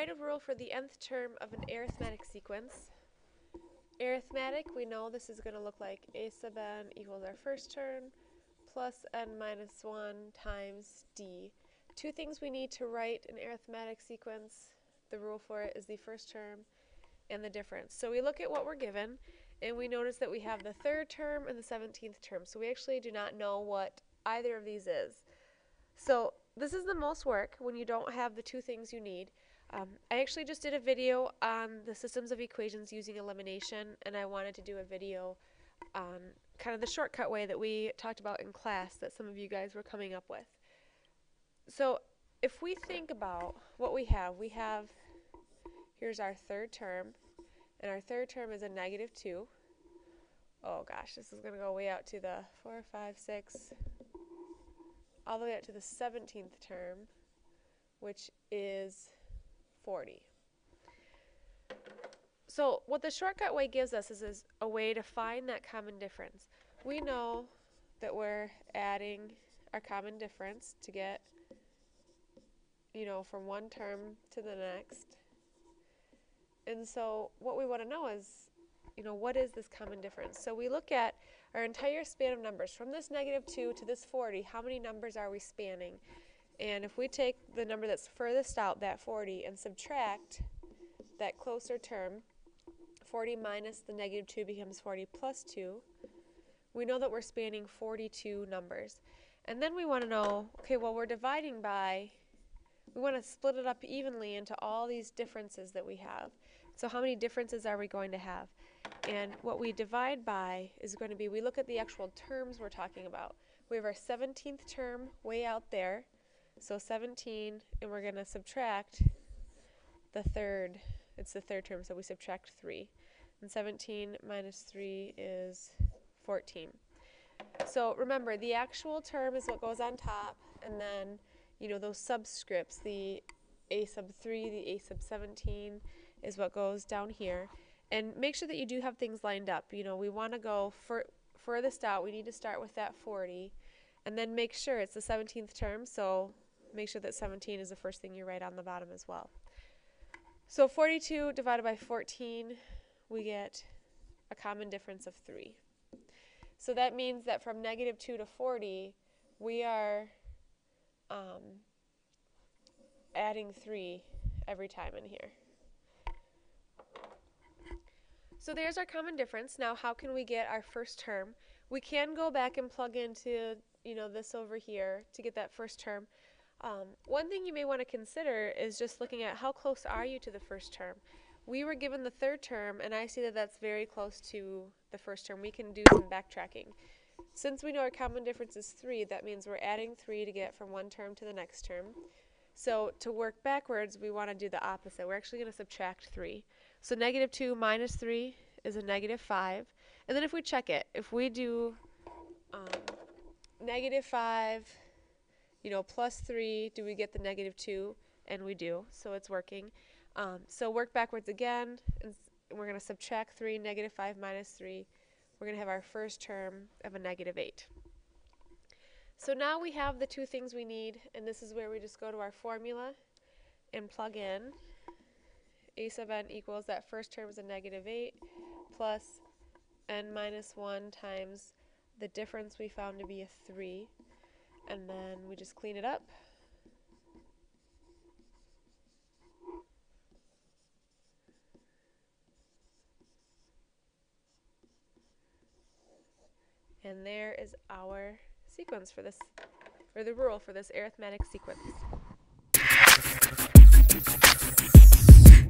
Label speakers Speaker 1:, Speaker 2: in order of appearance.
Speaker 1: write a rule for the nth term of an arithmetic sequence. Arithmetic, we know this is going to look like a sub n equals our first term plus n minus 1 times d. Two things we need to write an arithmetic sequence. The rule for it is the first term and the difference. So we look at what we're given, and we notice that we have the third term and the 17th term. So we actually do not know what either of these is. So this is the most work when you don't have the two things you need. I actually just did a video on the systems of equations using elimination, and I wanted to do a video on kind of the shortcut way that we talked about in class that some of you guys were coming up with. So if we think about what we have, here's our third term, and our third term is a negative 2. Oh gosh, this is going to go way out to the 4, 5, 6, all the way up to the 17th term, which is 40. So what the shortcut way gives us is a way to find that common difference. We know that we're adding our common difference to get, from one term to the next. And so what we want to know is, what is this common difference? So we look at our entire span of numbers. From this negative 2 to this 40, how many numbers are we spanning? And if we take the number that's furthest out, that 40, and subtract that closer term, 40 minus the negative 2 becomes 40 plus 2, we know that we're spanning 42 numbers. And then we want to know, okay, well, we're dividing by, we want to split it up evenly into all these differences that we have. So how many differences are we going to have? And what we divide by is going to be, we look at the actual terms we're talking about. We have our 17th term way out there, so 17, and we're going to subtract the third. It's the third term, so we subtract 3. And 17 minus 3 is 14. So remember, the actual term is what goes on top, and then, those subscripts, the a sub 3, the a sub 17 is what goes down here. And make sure that you do have things lined up. We want to go furthest out. We need to start with that 40, and then make sure it's the 17th term, so make sure that 17 is the first thing you write on the bottom as well. So 42 divided by 14, we get a common difference of 3. So that means that from negative 2 to 40, we are adding 3 every time in here. So there's our common difference. Now how can we get our first term? We can go back and plug into this over here to get that first term. One thing you may want to consider is just looking at how close are you to the first term. We were given the third term, and I see that that's very close to the first term. We can do some backtracking. Since we know our common difference is 3, that means we're adding 3 to get from one term to the next term. So to work backwards, we want to do the opposite. We're actually going to subtract 3. So negative 2 minus 3 is a negative 5. And then if we check it, if we do negative 5, plus 3, do we get the negative 2? And we do, so it's working. So work backwards again, and we're going to subtract 3, negative 5 minus 3. We're going to have our first term of a negative 8. So now we have the two things we need, and this is where we just go to our formula and plug in. A sub n equals that first term is a negative 8 plus n minus 1 times the difference we found to be a 3. And then we just clean it up. And there is our sequence for this, or the rule for this arithmetic sequence.